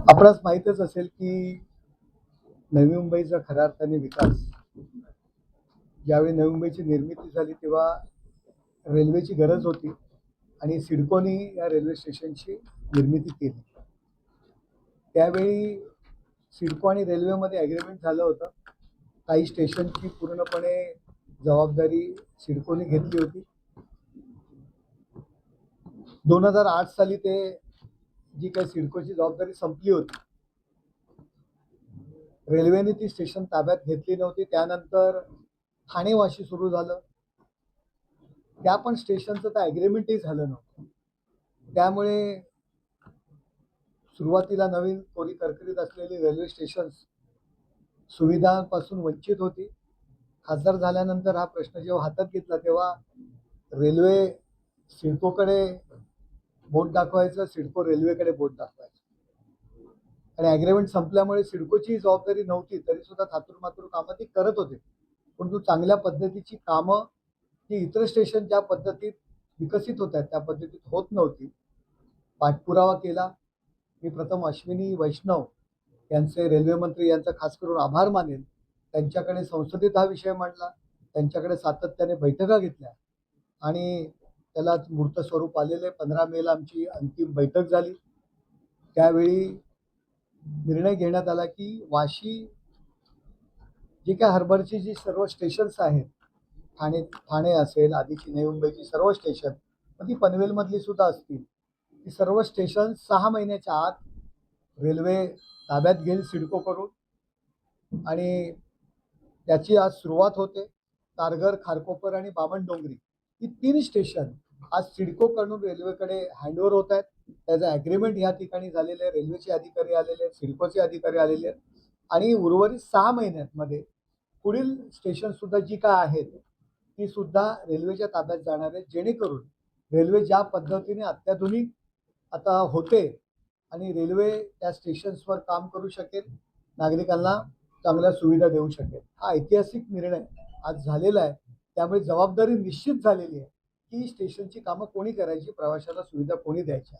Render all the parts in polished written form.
आपणास माहीतच असेल की नवी मुंबईचा खऱ्या अर्थाने विकास, ज्यावेळी नवी मुंबईची निर्मिती झाली तेव्हा रेल्वेची गरज होती आणि सिडकोनी या रेल्वे स्टेशनची निर्मिती केली. त्यावेळी सिडको आणि रेल्वेमध्ये ॲग्रीमेंट झालं होतं. काही स्टेशनची पूर्णपणे जबाबदारी सिडकोने घेतली होती. 2008 साली ते जी काही सिडकोची जबाबदारी संपली होती, रेल्वेने ती स्टेशन ताब्यात घेतली नव्हती. त्यानंतर ठाणे वाशी सुरू झालं. त्या पण स्टेशनचं तर ॲग्रीमेंटही झालं नव्हतं. त्यामुळे सुरुवातीला नवीन कोरी करकरीत असलेली रेल्वे स्टेशन्स सुविधांपासून वंचित होती. खासदार झाल्यानंतर हा प्रश्न जेव्हा हातात घेतला तेव्हा रेल्वे सिडकोकडे बोट दाखवायचं, सिडको रेल्वेकडे बोट दाखवायचं. आणि ॲग्रीमेंट संपल्यामुळे सिडकोची जबाबदारी नव्हती, तरी सुद्धा थातूरमातूर कामं ती करत होते. परंतु चांगल्या पद्धतीची कामं जी इतर स्टेशन ज्या पद्धतीत विकसित होत आहेत त्या पद्धतीत होत नव्हती. पाठपुरावा केला. मी प्रथम अश्विनी वैष्णव यांचे रेल्वे मंत्री यांचा खास करून आभार मानेन. त्यांच्याकडे संसदेत हा विषय मांडला, त्यांच्याकडे सातत्याने बैठका घेतल्या आणि त्याला मूर्त स्वरूप आलेले. 15 मेला आमची अंतिम बैठक झाली. त्यावेळी निर्णय घेण्यात आला की वाशी जी काय हार्बरची जी सर्व स्टेशन्स आहेत, ठाणे असेल, आधीची नवी मुंबईची सर्व स्टेशन, ती पनवेलमधली सुद्धा असतील, ती सर्व स्टेशन 6 महिन्याच्या आत रेल्वे ताब्यात घेईल सिडकोकडून. आणि त्याची आज सुरुवात होते. तारघर, खारकोपर आणि बामणडोंगरी ही 3 स्टेशन आज सिडकोकडून रेल्वेकडे हँडओव्हर होत आहेत. त्याचं ॲग्रीमेंट या ठिकाणी झालेलं आहे. रेल्वेचे अधिकारी आलेले आहेत, सिडकोचे अधिकारी आलेले आहेत आणि उर्वरित 6 महिन्यांमध्ये पुढील स्टेशनसुद्धा जी काय आहेत ती सुद्धा रेल्वेच्या ताब्यात जाणार आहेत, जेणेकरून रेल्वे ज्या पद्धतीने अत्याधुनिक आता होते आणि रेल्वे त्या स्टेशन्सवर काम करू शकेल, नागरिकांना चांगल्या सुविधा देऊ शकेल. हा ऐतिहासिक निर्णय आज झालेला आहे. त्यामुळे जबाबदारी निश्चित झालेली आहे की स्टेशनची कामं कोणी करायची, प्रवाशाला सुविधा कोणी द्यायच्या.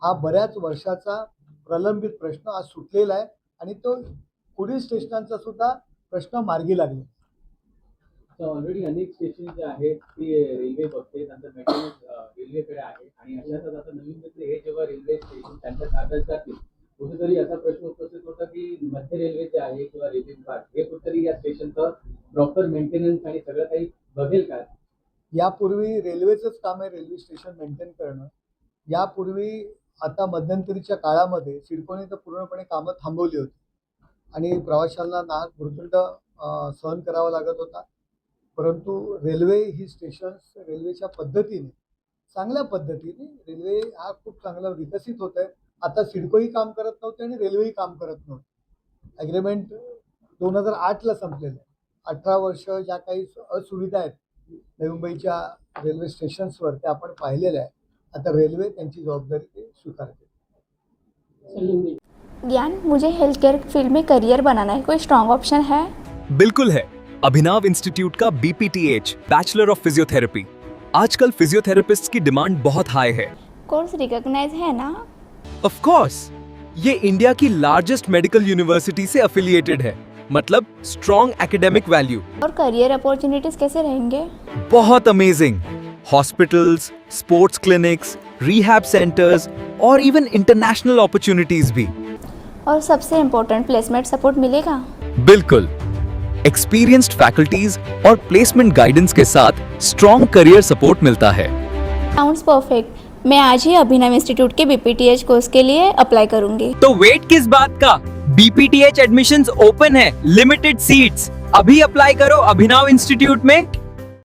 हा बऱ्याच वर्षाचा प्रलंबित प्रश्न आज सुटलेला आहे आणि तो पुढील स्टेशनांचा सुद्धा प्रश्न मार्गी लागला. ऑलरेडी अनेक स्टेशन जे आहेत ते रेल्वे बघते, नंतर मेंटेनन्स रेल्वेकडे आहे आणि अशातच आता नवीन मुंबईतले हे जेव्हा रेल्वे स्टेशन त्यांच्या ताब्यात जातील, कुठेतरी असा प्रश्न उपस्थित होता की मध्य रेल्वे जे आहे किंवा रेल्वे विभाग हे कुठेतरी या स्टेशनचं प्रॉपर मेंटेनन्स आणि सगळं काही बघेल का? यापूर्वी रेल्वेचंच काम आहे रेल्वे स्टेशन मेंटेन करणं. यापूर्वी आता मध्यंतरीच्या काळामध्ये सिडकोने तर पूर्णपणे कामं थांबवली होती आणि प्रवाशांना नाहक भुर्दंड सहन करावा लागत होता. परंतु रेल्वे ही स्टेशन्स रेल्वेच्या पद्धतीने, चांगल्या पद्धतीने रेल्वे हा खूप चांगला विकसित होत आहे. आता सिडकोही काम करत नव्हते आणि रेल्वेही काम करत नव्हते. ॲग्रीमेंट 2008ला संपलेलं आहे. 18 वर्ष ज्या काही असुविधा आहेत नवी मुंबईच्या रेल्वे स्टेशन्सवर त्या आपण पाहिलेल्या आहे. आता रेल्वे त्यांची जबाबदारी ते स्वीकारते. ज्ञान, मुझे हेल्थ केयर फील्ड में करियर बनाना है, कोई स्ट्रॉन्ग ऑप्शन है? बिल्कुल है। अभिनव इंस्टीट्यूट का BPTH बैचलर ऑफ फिजियोथेरेपी। आजकल फिजियोथेरेपिस्ट्स की डिमांड बहुत हाई है। कोर्स रिकॉग्नाइज है ना? ऑफ कोर्स, ये इंडिया की लार्जेस्ट मेडिकल यूनिवर्सिटी से एफिलिएटेड है, मतलब स्ट्रॉन्ग एकेडमिक वैल्यू। और करियर अपॉर्चुनिटीज कैसे रहेंगे? बहुत amazing. Hospitals, sports clinics, rehab centres और इवन इंटरनेशनल अपॉर्चुनिटीज भी। और सबसे इम्पोर्टेंट, प्लेसमेंट सपोर्ट मिलेगा? बिल्कुल। एक्सपीरियंस्ड फैकल्टीज और प्लेसमेंट गाइडेंस के साथ स्ट्रॉन्ग करियर सपोर्ट मिलता है। Sounds perfect. मैं आज ही अभिनव इंस्टीट्यूट के BPTH कोर्स के लिए अप्लाई करूंगी। तो वेट किस बात का? BPTH एडमिशंस ओपन है, लिमिटेड सीट्स। अभी अप्लाई करो अभिनव इंस्टीट्यूट में।